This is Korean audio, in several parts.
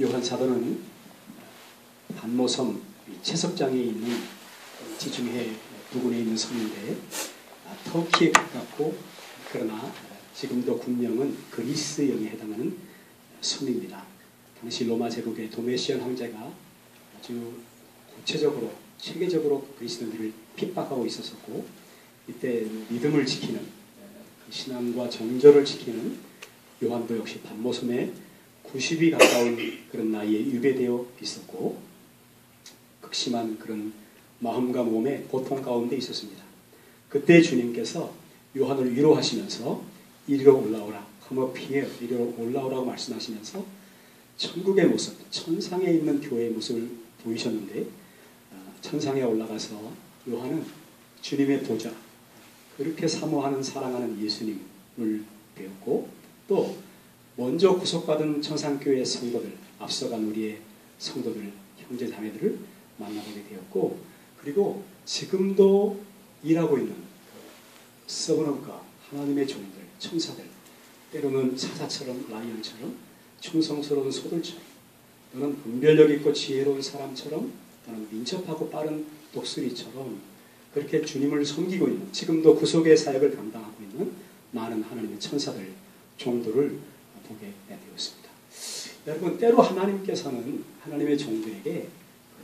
요한 사도는 반모섬 채석장에 있는 지중해 부근에 있는 섬인데 터키에 가깝고 그러나 지금도 국명은 그리스령에 해당하는 섬입니다. 당시 로마 제국의 도메시안 황제가 아주 구체적으로 체계적으로 그리스도인들을 핍박하고 있었고 이때 믿음을 지키는 신앙과 정절을 지키는 요한도 역시 반모섬에 90이 가까운 그런 나이에 유배되어 있었고 극심한 그런 마음과 몸의 고통 가운데 있었습니다. 그때 주님께서 요한을 위로하시면서 이리로 올라오라, come up here, 이리로 올라오라고 말씀하시면서 천국의 모습, 천상에 있는 교회의 모습을 보이셨는데 천상에 올라가서 요한은 주님의 보좌, 그렇게 사모하는 사랑하는 예수님을 배웠고 또 먼저 구속받은 천상교회의 성도들, 앞서간 우리의 성도들, 형제 자매들을 만나보게 되었고 그리고 지금도 일하고 있는 서브너가 하나님의 종들, 천사들, 때로는 사자처럼 라이언처럼 충성스러운 소들처럼 또는 분별력 있고 지혜로운 사람처럼 또는 민첩하고 빠른 독수리처럼 그렇게 주님을 섬기고 있는 지금도 구속의 사역을 감당하고 있는 많은 하나님의 천사들, 종들을 보게 되었습니다. 여러분 때로 하나님께서는 하나님의 종들에게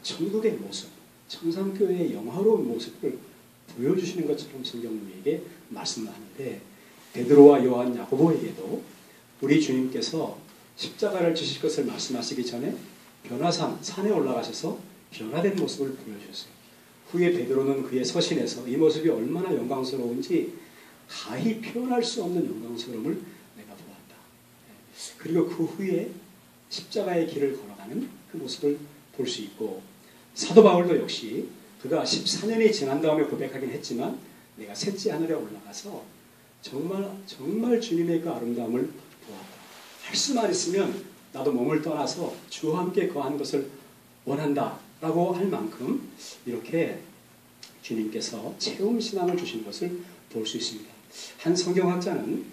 천국의 모습, 천상교회의 영화로운 모습을 보여주시는 것처럼 성경 우리에게 말씀을 하는데 베드로와 요한, 야고보에게도 우리 주님께서 십자가를 지실 것을 말씀하시기 전에 변화산, 산에 올라가셔서 변화된 모습을 보여주셨어요. 후에 베드로는 그의 서신에서 이 모습이 얼마나 영광스러운지 가히 표현할 수 없는 영광스러움을 내가 보았다. 그리고 그 후에 십자가의 길을 걸어가는 그 모습을 볼 수 있고 사도 바울도 역시 그가 14년이 지난 다음에 고백하긴 했지만 내가 셋째 하늘에 올라가서 정말 주님의 그 아름다움을 보았다. 할 수만 있으면 나도 몸을 떠나서 주와 함께 거하는 것을 원한다 라고 할 만큼 이렇게 주님께서 체험 신앙을 주신 것을 볼 수 있습니다. 한 성경학자는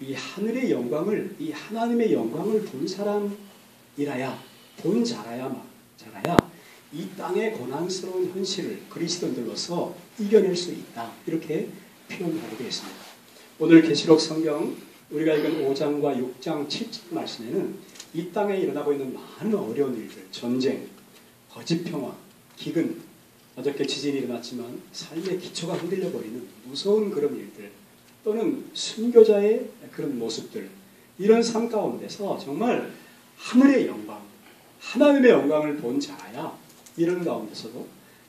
이 하늘의 영광을, 이 하나님의 영광을 본 사람이라야, 본 자라야 이 땅의 고난스러운 현실을 그리스도인들로서 이겨낼 수 있다. 이렇게 표현하고 되어 있습니다. 오늘 계시록 성경 우리가 읽은 5장과 6장, 7장 말씀에는 이 땅에 일어나고 있는 많은 어려운 일들, 전쟁, 거짓 평화, 기근, 어저께 지진이 일어났지만 삶의 기초가 흔들려버리는 무서운 그런 일들 또는 순교자의 그런 모습들 이런 삶 가운데서 정말 하늘의 영광, 하나님의 영광을 본 자야 이런 가운데서도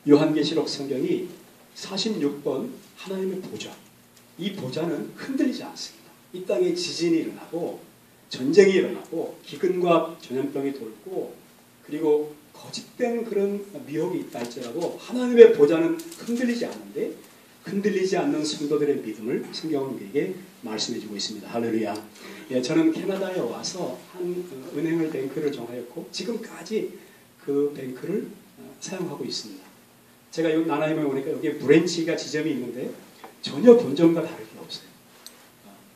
요한계시록 성경이 46번 하나님의 보좌, 이 보좌는 흔들리지 않습니다. 이 땅에 지진이 일어나고 전쟁이 일어나고 기근과 전염병이 돌고 그리고 거짓된 그런 미혹이 있다 할지라도 하나님의 보좌는 흔들리지 않는데 흔들리지 않는 성도들의 믿음을 성경은 우리에게 말씀해주고 있습니다. 할렐루야. 예, 저는 캐나다에 와서 한 은행을 뱅크를 정하였고 지금까지 그 뱅크를 사용하고 있습니다. 제가 여기 나나임에 오니까 여기에 브랜치가 지점이 있는데 전혀 본점과 다를 게 없어요.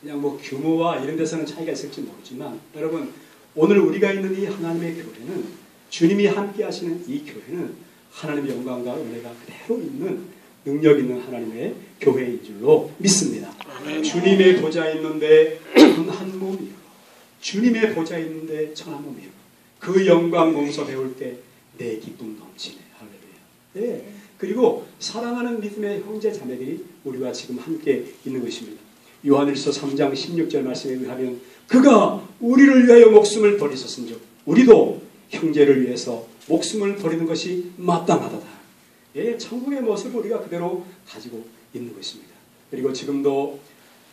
그냥 뭐 규모와 이런 데서는 차이가 있을지 모르지만 여러분 오늘 우리가 있는 이 하나님의 교회는 주님이 함께 하시는 이 교회는 하나님의 영광과 은혜가 그대로 있는 능력 있는 하나님의 교회인 줄로 믿습니다. 주님의 보좌 있는데 한 몸이요. 주님의 보좌 있는데 천한 몸이요. 그 영광 몸소 배울 때 내 기쁨 넘치네. 할렐루야. 네. 그리고 사랑하는 믿음의 형제 자매들이 우리와 지금 함께 있는 것입니다. 요한일서 3장 16절 말씀에 의하면 그가 우리를 위하여 목숨을 버리셨은즉 우리도 형제를 위해서 목숨을 버리는 것이 마땅하다. 예, 천국의 모습을 우리가 그대로 가지고 있는 것입니다. 그리고 지금도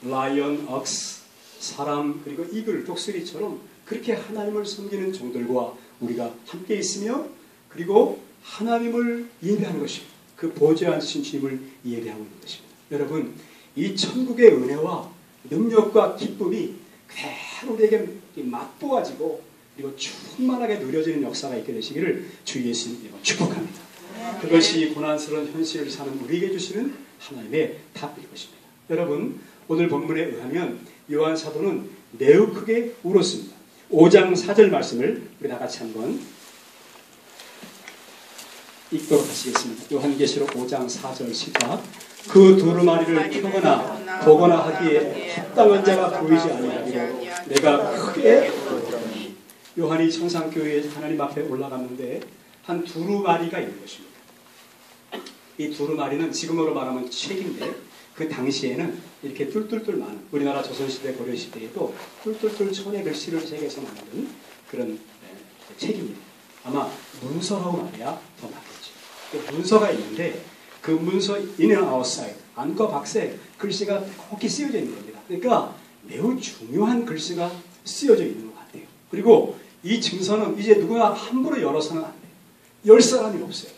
라이언, 억스, 사람 그리고 이글, 독수리처럼 그렇게 하나님을 섬기는 종들과 우리가 함께 있으며 그리고 하나님을 예배하는 것입니다. 그 보좌에 앉으신 주님을 예배하고 있는 것입니다. 여러분 이 천국의 은혜와 능력과 기쁨이 그대로 우리에게 맛보아지고 그리고 충만하게 누려지는 역사가 있게 되시기를 주 예수님 축복합니다. 그것이 고난스러운 현실을 사는 우리에게 주시는 하나님의 답일 것입니다. 여러분 오늘 본문에 의하면 요한 사도는 매우 크게 울었습니다. 5장 4절 말씀을 우리 다 같이 한번 읽도록 하시겠습니다. 요한계시록 5장 4절 시작. 그 두루마리를 펴거나 보거나 하기에 합당한 자가 보이지 아니하기로 내가 크게 울었더니. 요한이 청산교회에 하나님 앞에 올라갔는데 한 두루마리가 있는 것입니다. 이 두루마리는 지금으로 말하면 책인데 그 당시에는 이렇게 뚫뚫뚫 많은, 우리나라 조선시대 고려시대에도 뚫뚫뚫 천의 글씨를 새겨서 만든 그런 책입니다. 아마 문서라고 말해야 더 맞겠죠. 문서가 있는데 그 문서 in and outside, 안과 밖에 글씨가 곱게 쓰여져 있는 겁니다. 그러니까 매우 중요한 글씨가 쓰여져 있는 것 같아요. 그리고 이 증서는 이제 누구나 함부로 열어서는 안 돼요. 열 사람이 없어요.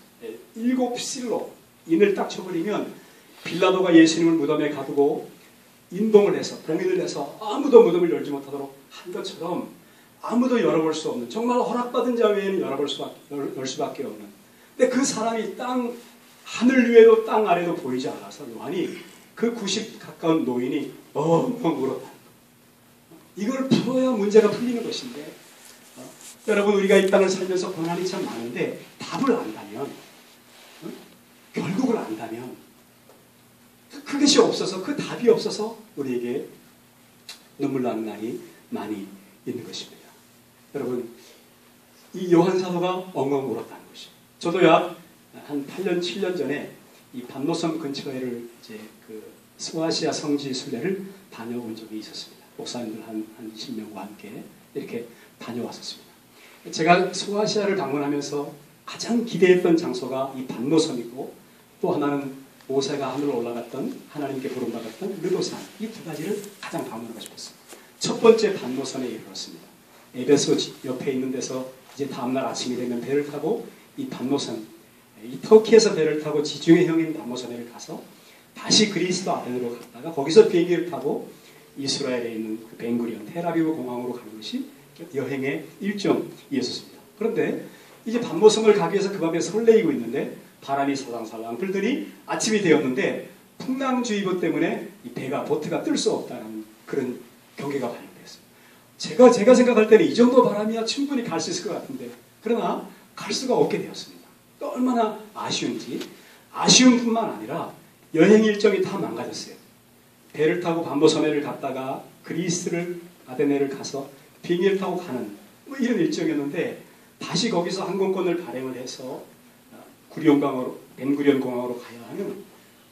7실로 인을 딱 쳐버리면 빌라도가 예수님을 무덤에 가두고 인봉을 해서 봉인을 해서 아무도 무덤을 열지 못하도록 한 것처럼 아무도 열어볼 수 없는, 정말 허락받은 자 외에는 열 수밖에 없는. 근데 그 사람이 하늘 위에도 땅 아래도 보이지 않아서 요한이 그 90 가까운 노인이 엉엉 울었다. 이걸 풀어야 문제가 풀리는 것인데 여러분, 우리가 이 땅을 살면서 고난이 참 많은데 답을 안다면, 결국을 안다면 그것이 없어서, 그 답이 없어서 우리에게 눈물 나는 날이 많이 있는 것입니다. 여러분, 이 요한 사도가 엉엉 울었다는 것이죠. 저도 약 한 8년, 7년 전에 이 반모섬 근처에를 이제 그 스와시아 성지 순례를 다녀온 적이 있었습니다. 목사님들 한 20명과 함께 이렇게 다녀왔었습니다. 제가 스와시아를 방문하면서 가장 기대했던 장소가 이 반모섬이고, 또 하나는 모세가 하늘로 올라갔던, 하나님께 부름받았던 르도산, 이 두 가지를 가장 방문하고 싶었어요. 첫 번째 반모섬에 이르렀습니다. 에베소 옆에 있는 데서 이제 다음날 아침이 되면 배를 타고 이 반모섬, 이 터키에서 배를 타고 지중해 형인 반모섬에 가서 다시 그리스도 아덴으로 갔다가 거기서 비행기를 타고 이스라엘에 있는 그 벤구리온 텔아비브 공항으로 가는 것이 여행의 일정이었습니다. 그런데 이제 반모섬을 가기 위해서 그 밤에 설레이고 있는데 바람이 살랑살랑 불더니 아침이 되었는데 풍랑주의보 때문에 이 보트가 뜰 수 없다는 그런 경계가 발령됐어요. 제가 생각할 때는 이 정도 바람이야 충분히 갈 수 있을 것 같은데, 그러나 갈 수가 없게 되었습니다. 또 얼마나 아쉬운지, 아쉬운 뿐만 아니라 여행 일정이 다 망가졌어요. 배를 타고 반모섬에를 갔다가 그리스를 아데네를 가서 비행기를 타고 가는 뭐 이런 일정이었는데, 다시 거기서 항공권을 발행을 해서 벤구리온 공항으로 가야 하는,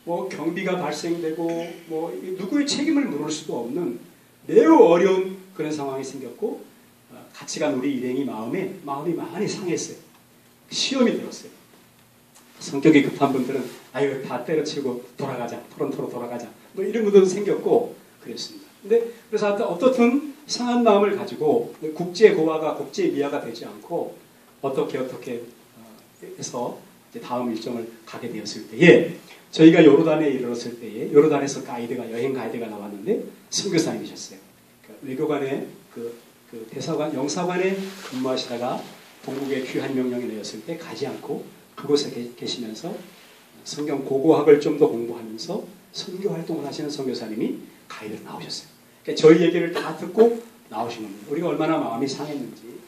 뭐 경비가 발생되고 뭐 누구의 책임을 물을 수도 없는 매우 어려운 그런 상황이 생겼고, 같이 간 우리 일행이 마음이 많이 상했어요. 시험이 들었어요. 성격이 급한 분들은 아유 다 때려치고 돌아가자, 토론토로 돌아가자, 뭐 이런 분들도 생겼고 그랬습니다. 근데 그래서 어떻든 상한 마음을 가지고 국제 고화가 국제 미화가 되지 않고 어떻게 해서 이제 다음 일정을 가게 되었을 때에, 저희가 요르단에 이르렀을 때에 요르단에서 여행 가이드가 나왔는데 선교사님이셨어요. 그러니까 외교관의 그 대사관, 영사관에 근무하시다가 동국에 귀한 명령이 내렸을 때 가지 않고 그곳에 계시면서 성경 고고학을 좀 더 공부하면서 선교 활동을 하시는 선교사님이 가이드로 나오셨어요. 그러니까 저희 얘기를 다 듣고 나오신 겁니다. 우리가 얼마나 마음이 상했는지,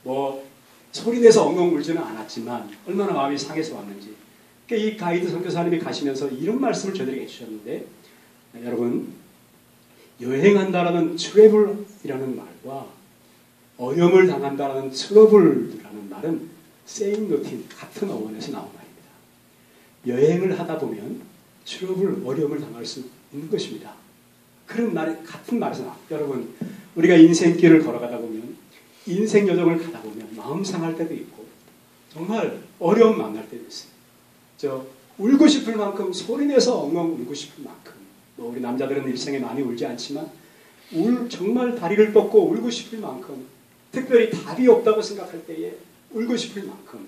뭐 소리내서 엉엉 울지는 않았지만 얼마나 마음이 상해서 왔는지. 그러니까 이 가이드 선교사님이 가시면서 이런 말씀을 저들에게 해주셨는데, 여러분, 여행한다라는 트래블이라는 말과 어려움을 당한다라는 트러블이라는 말은 same routine, 같은 어원에서 나온 말입니다. 여행을 하다 보면 트러블, 어려움을 당할 수 있는 것입니다. 그런 말이 같은 말에서 나와요. 여러분, 우리가 인생길을 걸어가다 보면, 인생 여정을 가다 보면 마음 상할 때도 있고 정말 어려움 만날 때도 있어요. 울고 싶을 만큼, 소리내서 엉엉 울고 싶을 만큼, 뭐 우리 남자들은 일생에 많이 울지 않지만 정말 다리를 뻗고 울고 싶을 만큼, 특별히 답이 없다고 생각할 때에 울고 싶을 만큼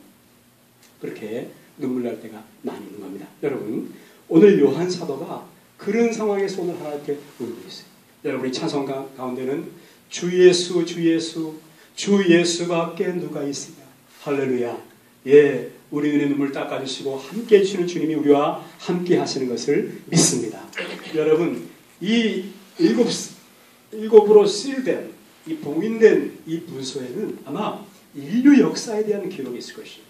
그렇게 눈물 날 때가 많이 있는 겁니다. 여러분, 오늘 요한 사도가 그런 상황에서 오늘 하나님께 울고 있어요. 여러분이 찬송 가운데는 주 예수, 주 예수, 주 예수밖에 누가 있으냐. 할렐루야. 예, 우리 눈의 눈물 닦아주시고 함께 해주시는 주님이 우리와 함께 하시는 것을 믿습니다. 여러분, 이 일곱으로 실된 이 봉인된 이 문서에는 아마 인류 역사에 대한 기록이 있을 것이에요.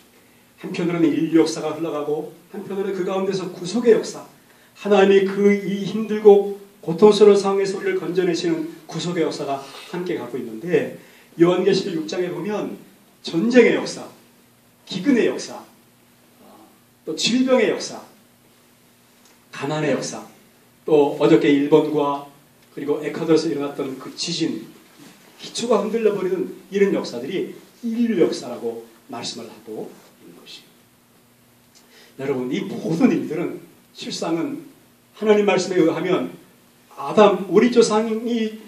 한편으로는 인류 역사가 흘러가고 한편으로는 그 가운데서 구속의 역사, 하나님이 그 이 힘들고 고통스러운 상황에서 우리를 건져내시는 구속의 역사가 함께 가고 있는데, 요한계시록 6장에 보면 전쟁의 역사, 기근의 역사, 또 질병의 역사, 가난의 역사, 또 어저께 일본과 그리고 에콰도르에서 일어났던 그 지진, 기초가 흔들려 버리는 이런 역사들이 인류 역사라고 말씀을 하고 있는 것이에요. 여러분, 이 모든 일들은 실상은 하나님 말씀에 의하면 아담, 우리 조상이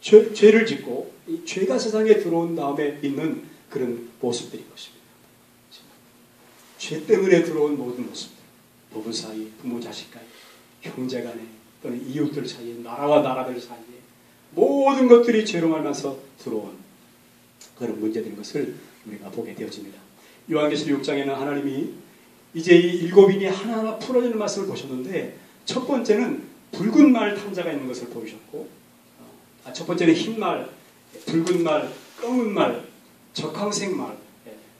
죄를 짓고 이 죄가 세상에 들어온 다음에 있는 그런 모습들인 것입니다. 죄 때문에 들어온 모든 모습들, 부부 사이, 부모 자식 간에, 형제 간에, 또는 이웃들 사이에, 나라와 나라들 사이에 모든 것들이 죄로 말면서 들어온 그런 문제들인 것을 우리가 보게 되어집니다. 요한계시록 6장에는 하나님이 이제 이 7인이 하나하나 풀어지는 말씀을 보셨는데, 첫 번째는 붉은 말 탄자가 있는 것을 보이셨고, 첫 번째는 흰 말, 붉은 말, 검은 말, 적황색 말,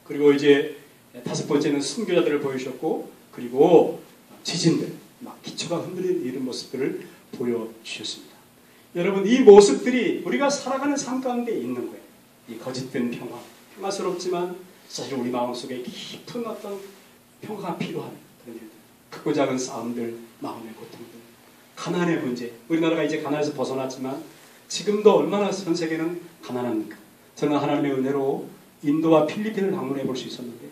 그리고 이제 다섯 번째는 순교자들을 보이셨고, 그리고 지진들, 막 기초가 흔들리는 이런 모습들을 보여주셨습니다. 여러분, 이 모습들이 우리가 살아가는 삶 가운데 있는 거예요. 이 거짓된 평화, 평화스럽지만 사실 우리 마음속에 깊은 어떤 평화가 필요한 그런 일들, 크고 작은 싸움들, 마음의 고통들, 가난의 문제. 우리나라가 이제 가난에서 벗어났지만 지금도 얼마나 전 세계는 가난합니까? 저는 하나님의 은혜로 인도와 필리핀을 방문해 볼 수 있었는데,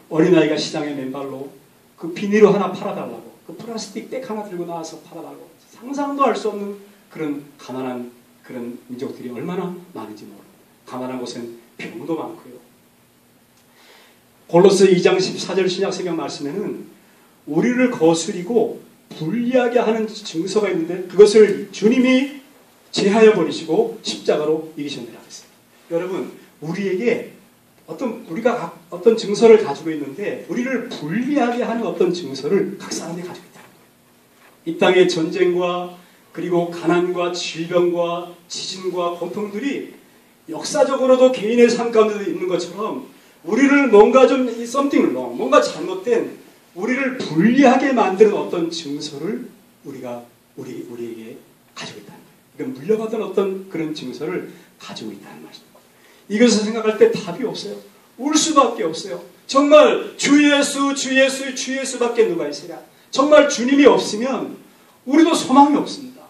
어린아이가 시장에 맨발로 그 비닐을 하나 팔아달라고, 그 플라스틱 백 하나 들고 나와서 팔아달라고, 상상도 할 수 없는 그런 가난한 그런 민족들이 얼마나 많은지 모릅니다. 가난한 곳엔 병도 많고요. 골로새 2장 14절 신약성경 말씀에는 우리를 거스리고 불리하게 하는 증서가 있는데, 그것을 주님이 제하여 버리시고 십자가로 이기셨느라 했습니다. 여러분, 우리에게 우리가 어떤 증서를 가지고 있는데, 우리를 불리하게 하는 어떤 증서를 각 사람이 가지고 있다는 거예요. 이 땅의 전쟁과 그리고 가난과 질병과 지진과 고통들이 역사적으로도 개인의 삶 가운데도 있는 것처럼, 우리를 뭔가 좀 something wrong, 뭔가 잘못된 우리를 불리하게 만드는 어떤 증서를 우리에게 가지고 있다는 거예요. 그러니까 물려받은 어떤 그런 증서를 가지고 있다는 말입니다. 이것을 생각할 때 답이 없어요. 울 수밖에 없어요. 정말 주 예수, 주 예수, 주 예수밖에 누가 있으랴. 정말 주님이 없으면 우리도 소망이 없습니다.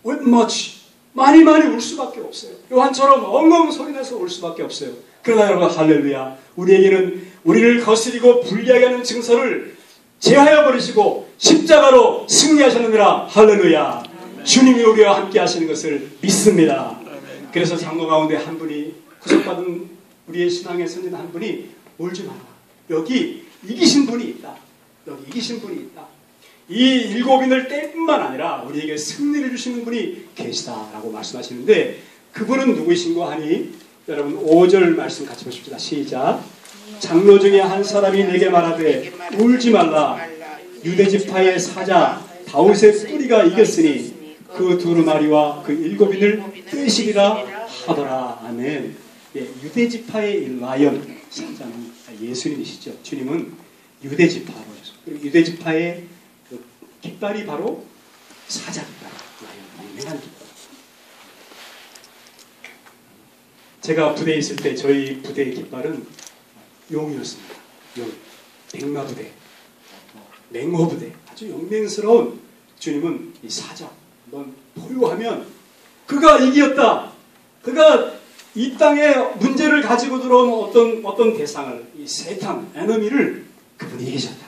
With much, 많이 울 수밖에 없어요. 요한처럼 엉엉 소리내서 울 수밖에 없어요. 그러나 여러분, 할렐루야, 우리에게는 우리를 거스리고 불리하게 하는 증서를 제하여 버리시고 십자가로 승리하셨느니라. 할렐루야. 아멘. 주님이 우리와 함께 하시는 것을 믿습니다. 아멘. 그래서 장로 가운데 한 분이, 구속받은 우리의 신앙의 선진 한 분이, 울지 마라, 여기 이기신 분이 있다. 여기 이기신 분이 있다. 이 7인을 뗄 뿐만 아니라 우리에게 승리를 주시는 분이 계시다라고 말씀하시는데, 그분은 누구이신고 하니, 여러분 5절 말씀 같이 보십시다. 시작. 장로 중에 한 사람이 내게 말하되 울지 말라. 유대지파의 사자 다윗의 뿌리가 이겼으니 그 두루마리와 그 7인을 떼시리라 하더라. 아멘. 예, 유대지파의 라이언, 사자는 예수님이시죠. 주님은 유대지파로, 그리고 유대지파의 그 깃발이 바로 사자 깃발, 라이언, 맹한 깃발. 제가 부대에 있을 때 저희 부대의 깃발은 용이었습니다. 용, 백마부대, 맹호부대, 아주 영맹스러운 주님은 이 사자, 한번 포효하면 그가 이겼다. 그가 이 땅에 문제를 가지고 들어온 어떤 대상을, 이 세탄, 에너미를 그분이 이기셨다.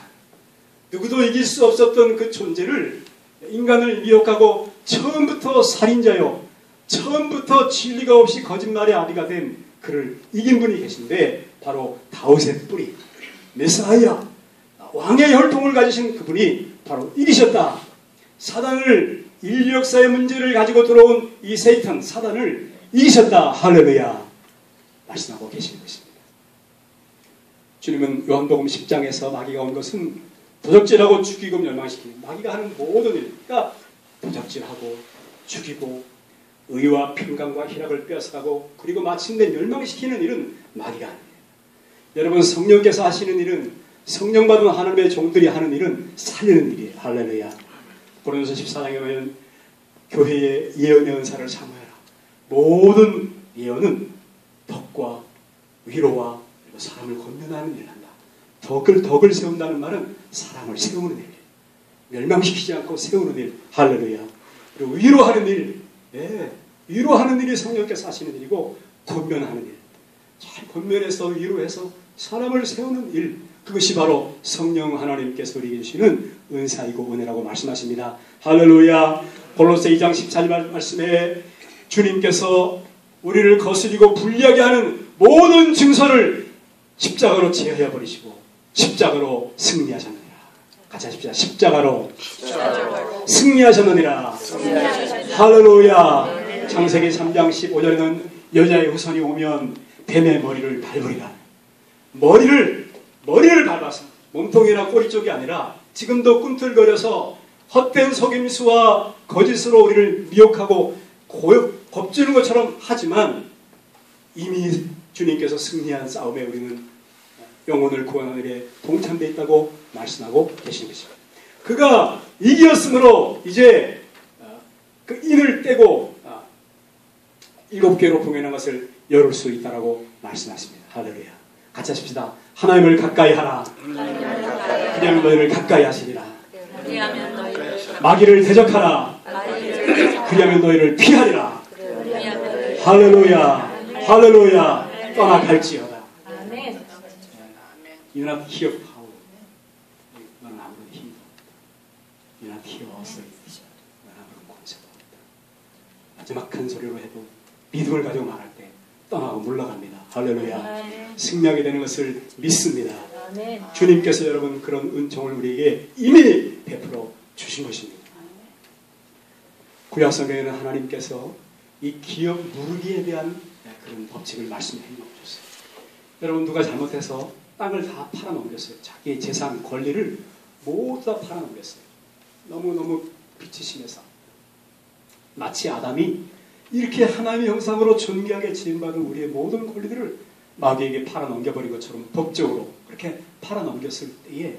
누구도 이길 수 없었던 그 존재를, 인간을 미혹하고 처음부터 살인자요, 처음부터 진리가 없이 거짓말의 아비가 된 그를 이긴 분이 계신데, 바로 다윗의 뿌리, 메사야, 왕의 혈통을 가지신 그분이 바로 이기셨다. 사단을, 인류 역사의 문제를 가지고 들어온 이 세탄, 사단을 이기셨다. 할렐루야. 말씀하고 계시는 것입니다. 주님은 요한복음 10장에서 마귀가 온 것은 도적질하고 죽이고 멸망시키는, 마귀가 하는 모든 일, 그러니까 도적질하고 죽이고 의와 평강과 희락을 빼앗아가고 그리고 마침내 멸망시키는 일은 말이가 아니에요. 여러분, 성령께서 하시는 일은, 성령 받은 하나님의 종들이 하는 일은 살리는 일이에요. 할렐루야. 고린도서 14장에 보면 교회의 예언의 은사를 사모해라. 모든 예언은 덕과 위로와 그리고 사람을 권면하는 일을 한다. 덕을 세운다는 말은 사람을 세우는 일, 멸망시키지 않고 세우는 일. 할렐루야. 그리고 위로하는 일, 위로하는 일이 성령께서 하시는 일이고, 권면하는 일, 잘 권면해서 위로해서 사람을 세우는 일, 그것이 바로 성령 하나님께서 우리에게 주시는 은사이고 은혜라고 말씀하십니다. 할렐루야. 골로새 2장 14절 말씀에 주님께서 우리를 거스리고 불리하게 하는 모든 증서를 십자가로 제어해 버리시고 십자가로 승리하셨느니라. 같이 하십시다. 십자가로 승리하셨느니라. 할렐루야. 창세기 3장 15절에는 여자의 후손이 오면 뱀의 머리를 밟으리라. 머리를 밟아서 몸통이나 꼬리 쪽이 아니라 지금도 꿈틀거려서 헛된 속임수와 거짓으로 우리를 미혹하고 겁주는 것처럼 하지만 이미 주님께서 승리한 싸움에 우리는 영혼을 구하는 일에 동참되어 있다고 말씀하고 계신 것입니다. 그가 이기었으므로 이제 그 인을 떼고 7개로 봉해놓은 것을 열을 수 있다라고 말씀하십니다. 할렐루야. 같이 하십시다. 하나님을 가까이 하라. 그리하면 너희를 가까이 하시리라. 마귀를 대적하라. 그리하면 너희를 피하리라. 할렐루야. 할렐루야. 떠나갈지어다. You're not here for power. 너는 아무런 힘도 없다. You're not here also. 너는 아무런 권세도 없다. 마지막 큰 소리로 해도 믿음을 가지고 말할 때 떠나고 물러갑니다. 할렐루야. 승리하게 되는 것을 믿습니다. 주님께서 여러분 그런 은총을 우리에게 이미 베풀어 주신 것입니다. 구약성경에는 하나님께서 이 기업 누르기에 대한 그런 법칙을 말씀해 주셨어요. 여러분, 누가 잘못해서 땅을 다 팔아넘겼어요. 자기의 재산, 권리를 모두 다 팔아넘겼어요. 너무너무 빛이 심해서. 마치 아담이 이렇게 하나님의 형상으로 존귀하게 지음받은 우리의 모든 권리들을 마귀에게 팔아넘겨버린 것처럼 법적으로 그렇게 팔아넘겼을 때에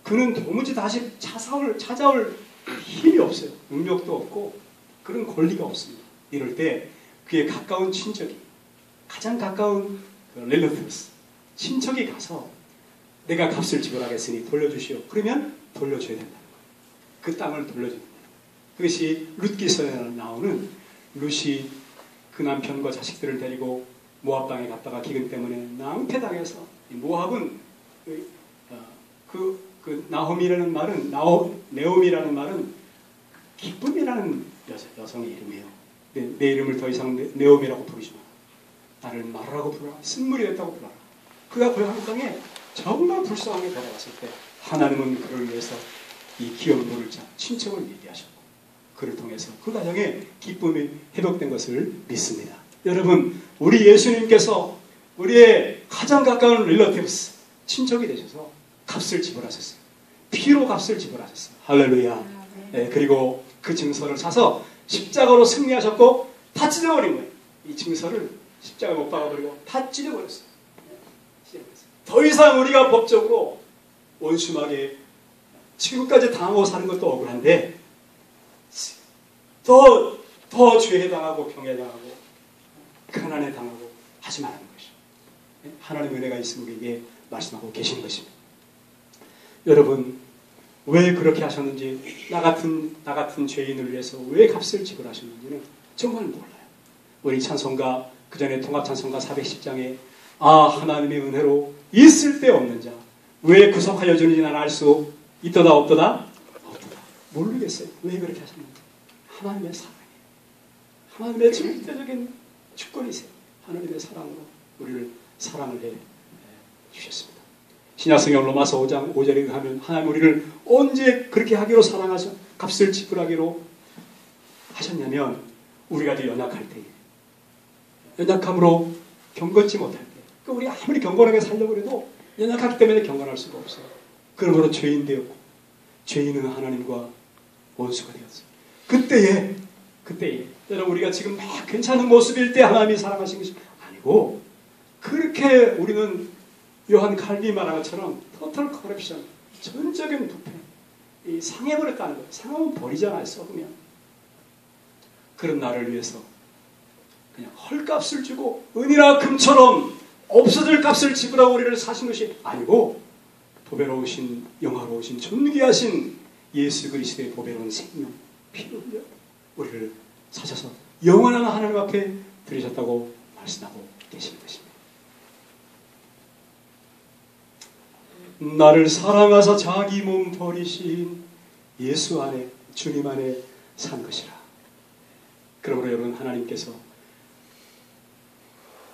그는 도무지 다시 찾아올 힘이 없어요. 능력도 없고 그런 권리가 없습니다. 이럴 때 그의 가까운 친척이, 가장 가까운 relatives, 친척이 가서 내가 값을 지불하겠으니 돌려주시오. 그러면 돌려줘야 된다는 거예요. 그 땅을 돌려줍니다. 그것이 룻기서에 나오는 룻이 그 남편과 자식들을 데리고 모압 땅에 갔다가 기근 때문에 낭패당해서, 모압은 그 나홈이라는 말은, 네옴이라는 말은 기쁨이라는 여성의 이름이에요. 내 이름을 더 이상 네옴이라고 부르지 마. 나를 마라라고 부르라. 쓴물이 됐다고 부르라. 그가 고향 땅에 정말 불쌍하게 돌아갔을 때 하나님은 그를 위해서 이 기업을 부를 자 친척을 예비하셨고 그를 통해서 그 가정에 기쁨이 회복된 것을 믿습니다. 여러분, 우리 예수님께서 우리의 가장 가까운 릴러티브스, 친척이 되셔서 값을 지불하셨어요. 피로 값을 지불하셨어요. 할렐루야. 네, 그리고 그 증서를 사서 십자가로 승리하셨고 다 찢어버린 거예요. 이 증서를 십자가에 못 박아버리고 다 찢어버렸어요. 더 이상 우리가 법적으로 원수막에 지금까지 당하고 사는 것도 억울한데 더 죄에 당하고 병에 당하고 가난에 당하고 하지 말라는 것이죠. 하나님의 은혜가 있으면 우리에게 말씀하고 계시는 것입니다. 여러분, 왜 그렇게 하셨는지, 나 같은 죄인을 위해서 왜 값을 지불하셨는지는 정말 몰라요. 우리 찬송가, 그 전에 통합찬송가 410장에 하나님의 은혜로 있을 때 없는 자 왜 구속하여 주는지 나는 알 수 있도다 없도다? 없도다. 모르겠어요. 왜 그렇게 하셨는지. 하나님의 사랑이에요. 하나님의 절대적인 주권이세요. 하나님의 사랑으로 우리를 사랑을 해 주셨습니다. 신약성경 로마서 5장 5절에 하면 하나님 우리를 언제 그렇게 하기로 사랑하셔 값을 지불하기로 하셨냐면 우리가 아주 연약할 때에, 연약함으로 경건치 못할 때, 우리 아무리 경건하게 살려고 해도 연약하기 때문에 경건할 수가 없어요. 그러므로 죄인 되었고 죄인은 하나님과 원수가 되었어요. 그때에 그때 여러분 우리가 지금 막 괜찮은 모습일 때 하나님이 사랑하신 것이 아니고 그렇게 우리는 요한 칼빈이 말한 것처럼 토탈 커럽션, 전적인 부패, 이 상해버렸다는 거예요. 상하면 버리잖아요. 썩으면. 그런 나를 위해서 그냥 헐값을 주고 은이나 금처럼 없어질 값을 지불하고 우리를 사신 것이 아니고 보배로우신, 영화로우신, 존귀하신 예수 그리스도의 보배로운 생명, 피로 흘려 우리를 사셔서 영원한 하나님 앞에 들으셨다고 말씀하고 계시는 것입니다. 나를 사랑하사 자기 몸 버리신 예수 안에, 주님 안에 산 것이라. 그러므로 여러분 하나님께서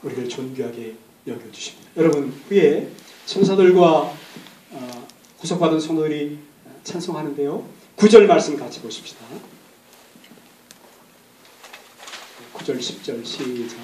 우리를 존귀하게 여겨주십니다. 여러분 후에 천사들과 구속받은 성도들이 찬송하는데요. 9절 말씀 같이 보십시다. 9절 10절 시작.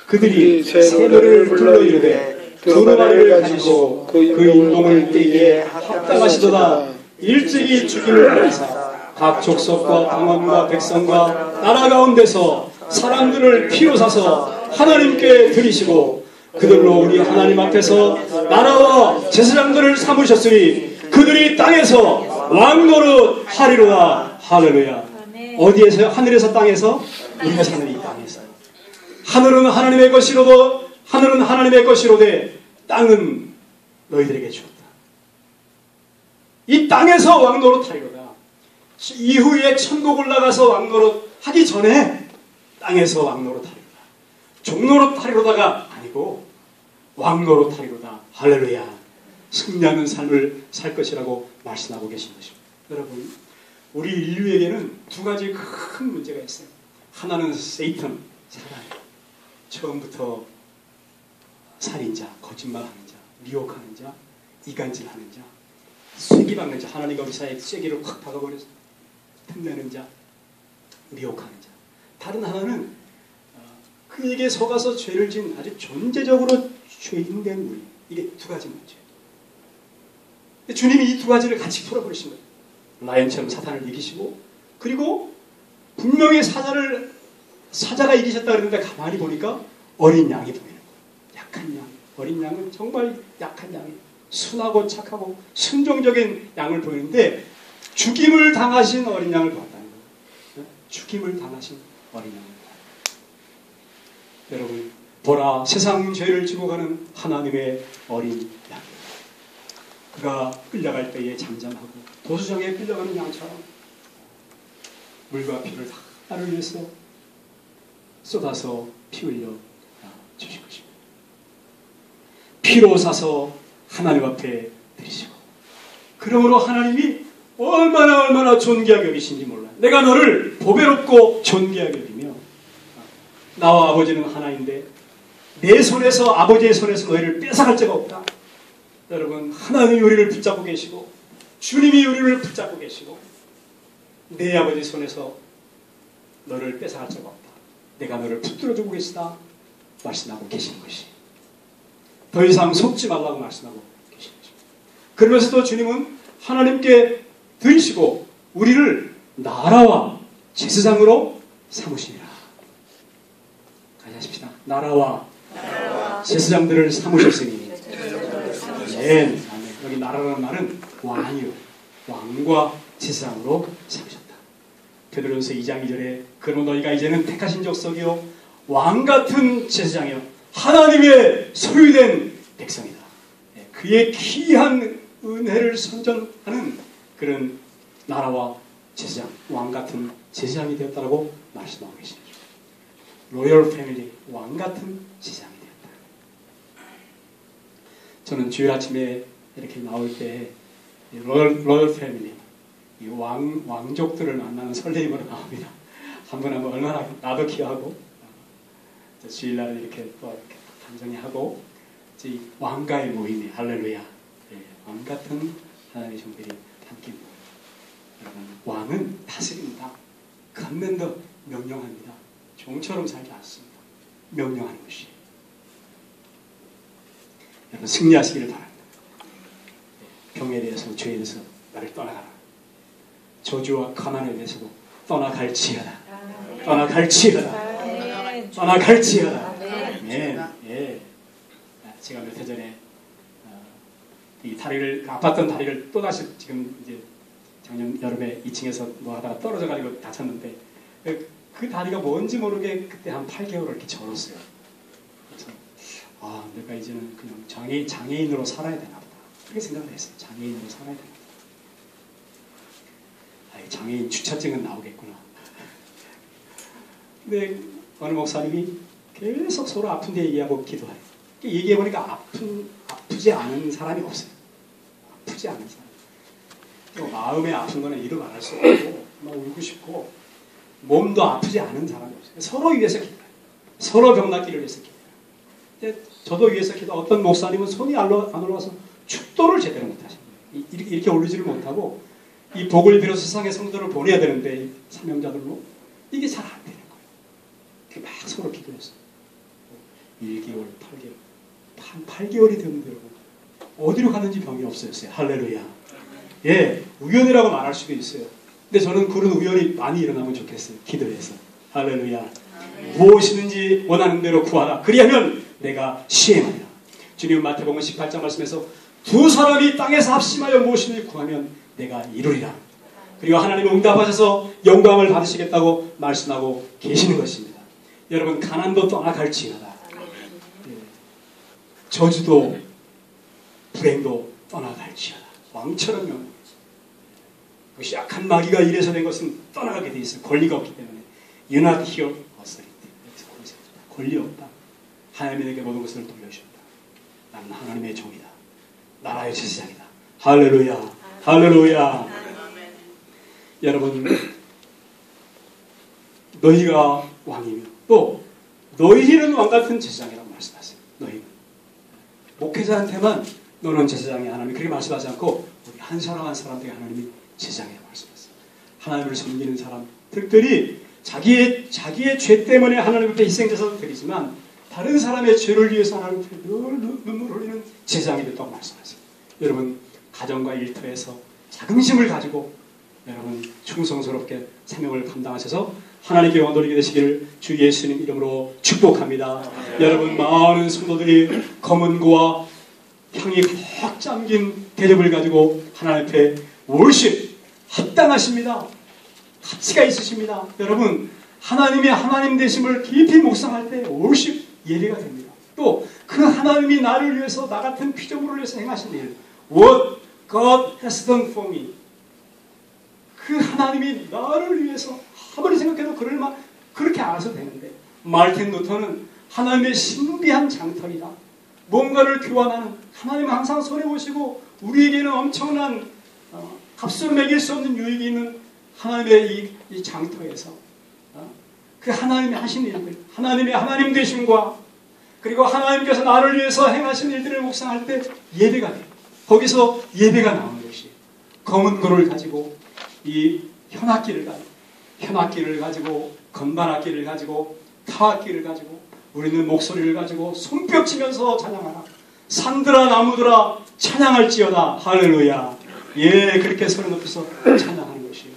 그들이 새 노래를 불러 이르되 두루마리를 가지고 그 인공을 떼기에 합당하시도다. 일찍이 죽임을 받으사 각 족속과 방언과 백성과 나라 가운데서 사람들을 피로 사서 하나님께 드리시고 그들로 우리 하나님 앞에서 나라와 제사장들을 삼으셨으니 그들이 땅에서 왕노릇 하리로다. 할렐루야. 어디에서요? 하늘에서 땅에서? 우리가 사는 이 땅에서. 하늘은 하나님의 것이로도 하늘은 하나님의 것이로되 땅은 너희들에게 주었다. 이 땅에서 왕노릇 하리로다. 이후에 천국 올라가서 왕노릇 하기 전에 땅에서 왕노릇 하리로다. 종노릇 하리로다가 아니고 왕노릇 하리로다. 할렐루야. 승리하는 삶을 살 것이라고 말씀하고 계신 것입니다. 여러분, 우리 인류에게는 두 가지 큰 문제가 있어요. 하나는 세이탄, 사단. 처음부터 살인자, 거짓말하는 자, 미혹하는 자, 이간질하는 자, 쐐기박는 자, 하나님과 우리 사이에 쐐기를 확 박아버려서 틈내는 자, 미혹하는 자. 다른 하나는 그에게 속아서 죄를 지은 아주 존재적으로 죄인된 우리. 이게 두 가지 문제예요. 주님이 이 두 가지를 같이 풀어버리신 거예요. 라이언처럼 사탄을 이기시고, 그리고 분명히 사자가 이기셨다 그랬는데 가만히 보니까 어린 양이 보이는 거예요. 약한 양. 어린 양은 정말 약한 양이에요. 순하고 착하고 순종적인 양을 보이는데 죽임을 당하신 어린 양을 보았다는 거예요. 죽임을 당하신 어린 양을 보았다. 여러분, 보라, 세상 죄를 지고 가는 하나님의 어린 양. 그가 끌려갈 때에 잠잠하고 도수정에 끌려가는 양처럼 물과 피를 다 나를 위해서 쏟아서 피 흘려 주신 것입니다. 피로 사서 하나님 앞에 드리시고, 그러므로 하나님이 얼마나 존귀하게 여기신지 몰라요. 내가 너를 보배롭고 존귀하게 여기며, 나와 아버지는 하나인데 내 손에서, 아버지의 손에서 너희를 뺏어갈 자가 없다. 여러분, 하나님이 우리를 붙잡고 계시고 주님이 우리를 붙잡고 계시고 내 아버지 손에서 너를 뺏어갈 자가 없다. 내가 너를 붙들어주고 계시다 말씀하고 계시는 것이, 더 이상 속지 말라고 말씀하고 계시는 것입니다. 그러면서도 주님은 하나님께 드리시고 우리를 나라와 제사장으로 삼으시니라. 같이 하십시다. 나라와 제사장들을 삼으셨으니. 네. 여기 나라라는 말은 왕이요, 왕과 제사장으로 삼으셨다. 베드로전서 2장 2절에 그러므로 너희가 이제는 택하신 족속이요 왕같은 제사장이요 하나님의 소유된 백성이다. 그의 귀한 은혜를 선전하는 그런 나라와 제사장, 왕같은 제사장이 되었다라고 말씀하고 계십니다. 로열 패밀리, 왕같은 제사장이 되었다. 저는 주일 아침에 이렇게 나올 때 로열 패밀리, 이 왕족들을 만나는 설레임으로 나옵니다. 한번 얼마나 나도 기하고 주일날에 이렇게 또 이렇게 단정히하고 왕가의 모임이 할렐루야. 왕 같은 하나님의 종들이 함께 모여요. 여러분, 왕은 다스립니다. 컨맨더, 명령합니다. 종처럼 살지 않습니다. 명령하는 것이에요. 여러분, 승리하시기를 바랍니다. 병에 대해서, 죄에 대해서 나를 떠나가라. 저주와 가난에 대해서도 떠나갈지어다. 떠나갈지어다. 떠나갈지어다. 예. 제가 몇 해 전에 이 다리를 아팠던 다리를 또 다시 지금 이제 작년 여름에 2층에서 뭐 하다가 떨어져가지고 다쳤는데 그 다리가 뭔지 모르게 그때 한 8개월 이렇게 절었어요. 그래서 내가 이제는 그냥 장애인으로 살아야 되나 보다. 그렇게 생각을 했어요. 장애인으로 살아야 되나 보다. 장애인 주차증은 나오겠구나. 근데 어느 목사님이 계속 서로 아픈데 얘기하고 기도해요. 얘기해보니까 아프지 않은 사람이 없어요. 아프지 않은 사람. 마음에 아픈 거는 이루 말할 수 없고 막 울고 싶고 몸도 아프지 않은 사람이 없어요. 서로 위해서 기도해요. 서로 병낫기를 위해서 기도해요. 저도 위해서 기도. 어떤 목사님은 손이 안 올라와서 축도를 제대로 못하시는 거예요. 이렇게 올리지를 못하고 이 복을 빌어 세상의 성도를 보내야 되는데 사명자들로 이게 잘 안 되는 거예요. 막 서로 기도했어요. 1개월, 8개월, 한 8개월이 됐는데 어디로 갔는지 병이 없어졌어요. 할렐루야. 예, 우연이라고 말할 수도 있어요. 근데 저는 그런 우연이 많이 일어나면 좋겠어요. 기도해서. 할렐루야. 무엇이든지 원하는 대로 구하라. 그리하면 내가 시행하리라. 주님 마태복음 18장 말씀에서 두 사람이 땅에서 합심하여 무엇이든지 구하면 내가 이루리라. 그리고 하나님은 응답하셔서 영광을 받으시겠다고 말씀하고 계시는 것입니다. 여러분 가난도 떠나갈지어다. 저주도 불행도 떠나갈지어다. 왕처럼 영원히. 그것이 악한 마귀가 이래서 된 것은 떠나가게 돼 있어요. 권리가 없기 때문에. You're not here authority. 권리 없다. 하나님이 내게 모든 것을 돌려주셨다. 나는 하나님의 종이다. 나라의 제사장이다. 할렐루야. 할렐루야. 여러분 너희가 왕이며 또 너희는 왕같은 제사장이라고 말씀하세요. 너희는 목회자한테만 너는 제사장이야 하나님이 그렇게 말씀하지 않고 우리 한 사람 한 사람에게 하나님이 제사장이라고 말씀하세요. 하나님을 섬기는 사람들이 자기의 죄 때문에 하나님 앞에 희생제사도 드리지만 다른 사람의 죄를 위해서 하나님 앞에 늘 눈물 흘리는 제사장이 됐다고 말씀하세요. 여러분 가정과 일터에서 자긍심을 가지고 여러분 충성스럽게 사명을 감당하셔서 하나님께 영광 돌리게 되시기를 주 예수님 이름으로 축복합니다. 여러분 많은 성도들이 검은 고와 향이 가득 잠긴 대접을 가지고 하나님 앞에 월십 합당하십니다. 가치가 있으십니다. 여러분 하나님의 하나님 되심을 깊이 묵상할 때 월십 예배가 됩니다. 또 그 하나님이 나를 위해서 나 같은 피조물을 위해서 행하신 일 What God has done for me 그 하나님이 나를 위해서 아무리 생각해도 그렇게 알아서 되는데 말틴 루터는 하나님의 신비한 장터이다. 뭔가를 교환하는 하나님은 항상 손에 보시고 우리에게는 엄청난 값으로 매길 수 없는 유익이 있는 하나님의 이 장터에서 그 하나님이 하신 일들 하나님의 하나님 되심과 그리고 하나님께서 나를 위해서 행하신 일들을 묵상할 때 예배가 돼요. 거기서 예배가 나오는 것이 검은 고를 가지고 이 현악기를 가지고 건반악기를 가지고 타악기를 가지고 우리는 목소리를 가지고 손뼉치면서 찬양하라. 산들아 나무들아 찬양할지어다. 할렐루야. 예, 그렇게 소리 높여서 찬양하는 것이에요.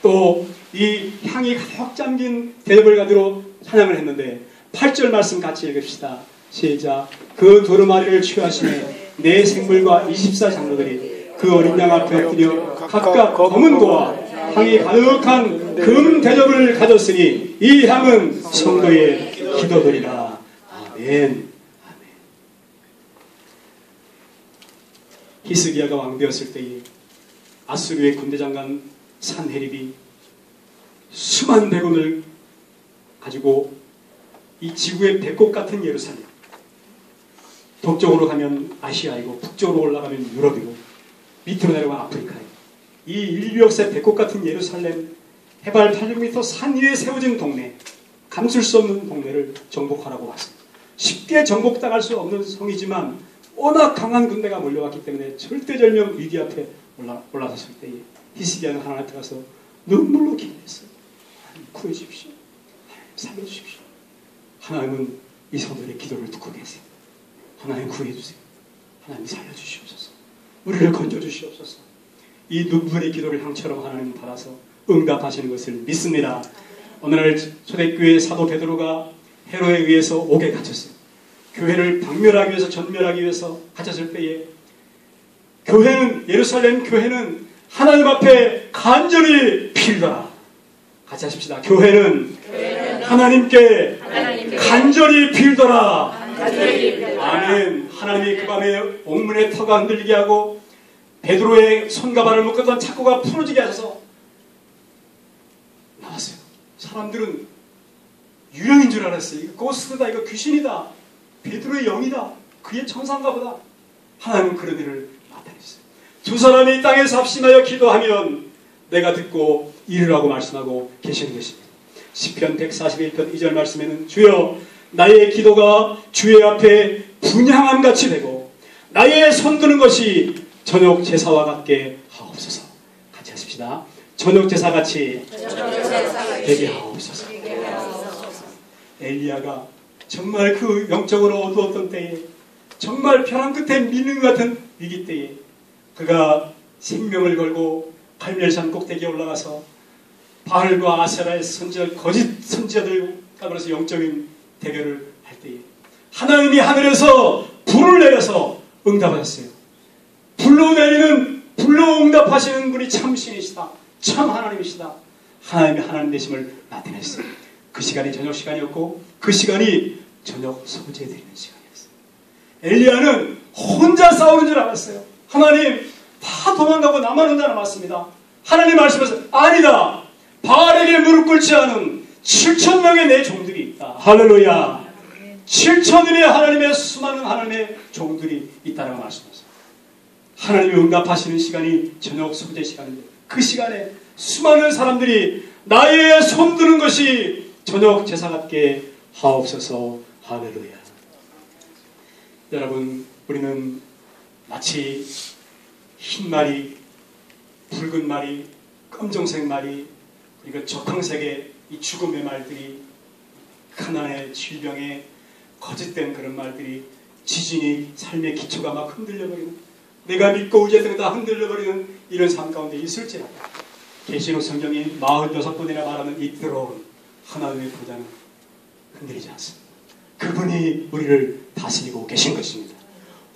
또 이 향이 가득 잠긴 대접을 가지고 찬양을 했는데 8절 말씀 같이 읽읍시다. 시작. 그 두루마리를 취하시네 내 생물과 24장로들이 그 어린 양 앞에 엎드려 각각 검은 고와 향이 가득한 금 대접을 가졌으니 이 향은 성도의 기도들이라. 아멘. 히스기야가 왕되었을 때에 아수르의 군대장관 산헤립이 수만 대군을 가지고 이 지구의 배꼽 같은 예루살렘 동쪽으로 가면 아시아이고 북쪽으로 올라가면 유럽이고 밑으로 내려가면 아프리카이고 이 인류 역사의 배꼽 같은 예루살렘 해발 800m 산 위에 세워진 동네 감출 수 없는 동네를 정복하라고 왔습니다. 쉽게 정복당할 수 없는 성이지만 워낙 강한 군대가 몰려왔기 때문에 절대절명 위기 앞에 올라섰을 때에 히스기야는 하나님 앞에 가서 눈물로 기도했어요. 하나님 구해주십시오. 하나님 살려주십시오. 하나님은 이 성도의 기도를 듣고 계세요. 하나님 구해주세요. 하나님 살려주시옵소서. 우리를 건져주시옵소서. 이 눈물의 기도를 향처럼 하나님 받아서 응답하시는 것을 믿습니다. 오늘날 초대교회 사도 베드로가 헤로에 의해서 옥에 갇혔어요. 교회를 박멸하기 위해서, 전멸하기 위해서 갇혔을 때에 교회는, 예루살렘 교회는 하나님 앞에 간절히 빌더라. 같이 하십시다. 교회는 하나님께 간절히 빌더라. 아멘. 하나님이 그 밤에 옥문의 터가 흔들리게 하고 베드로의 손과 발을 묶었던 착고가 풀어지게 하셔서 나왔어요. 사람들은 유령인 줄 알았어요. 이거 고스트다, 이거 귀신이다, 베드로의 영이다, 그의 천사인가 보다. 하나님은 그런 일을 나타냈어요. 두 사람이 땅에서 합심하여 기도하면 내가 듣고 이르라고 말씀하고 계시는 것입니다. 시편 141편 2절 말씀에는 주여 나의 기도가 주의 앞에 분향함같이 되고 나의 손드는 것이 저녁 제사와 같게 하옵소서. 같이 하십시다. 저녁 제사같이 되게 하옵소서. 엘리야가 정말 그 영적으로 어두웠던 때에, 정말 벼랑 끝에 미는 것 같은 위기 때에 그가 생명을 걸고 갈멜산 꼭대기에 올라가서 바알과 아세라의 거짓 선지자들과 그래서 영적인 대결을 할 때에 하나님이 하늘에서 불을 내려서 응답하셨어요. 불로 응답하시는 분이 참 신이시다, 참 하나님이시다. 하나님이 하나님 되심을 나타냈어요. 그 시간이 저녁 시간이었고 그 시간이 저녁 소재 드리는 시간이었어요. 엘리야는 혼자 싸우는 줄 알았어요. 하나님 다 도망가고 나만 혼자 남았습니다. 하나님 말씀하셔서 아니다, 바알에게 무릎 꿇지 않은 7,000명의 내 종들이 있다. 할렐루야. 7,000인의 하나님의 수많은 하나님의 종들이 있다라고 말씀하셨어요. 하나님이 응답하시는 시간이 저녁 소재 시간인데 그 시간에 수많은 사람들이 나의 손드는 것이 저녁 제사 같게 하옵소서. 할렐루야. 여러분, 우리는 마치 흰 말이, 붉은 말이, 검정색 말이, 그리고 적황색의 이 죽음의 말들이, 가난의 질병에 거짓된 그런 말들이, 지진이 삶의 기초가 막 흔들려버리는, 내가 믿고 의지했던 거 다 흔들려버리는 이런 삶 가운데 있을지라도 계시록 성경이 46번이나 말하는 이 들어온 하나님의 보좌는 흔들리지 않습니다. 그분이 우리를 다스리고 계신 것입니다.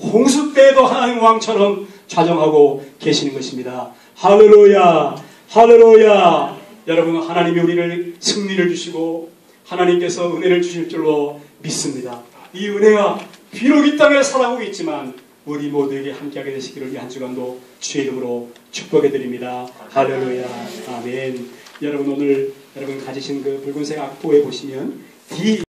홍수 때에도 하나님 왕처럼 좌정하고 계시는 것입니다. 할렐루야, 할렐루야. 여러분, 하나님이 우리를 승리를 주시고 하나님께서 은혜를 주실 줄로 믿습니다. 이 은혜가 비록 이 땅에 살아오고 있지만 우리 모두에게 함께하게 되시기를 이 한 주간도 주의 이름으로 축복해 드립니다. 할렐루야, 아멘. 여러분, 오늘 여러분 가지신 그 붉은색 악보에 보시면 D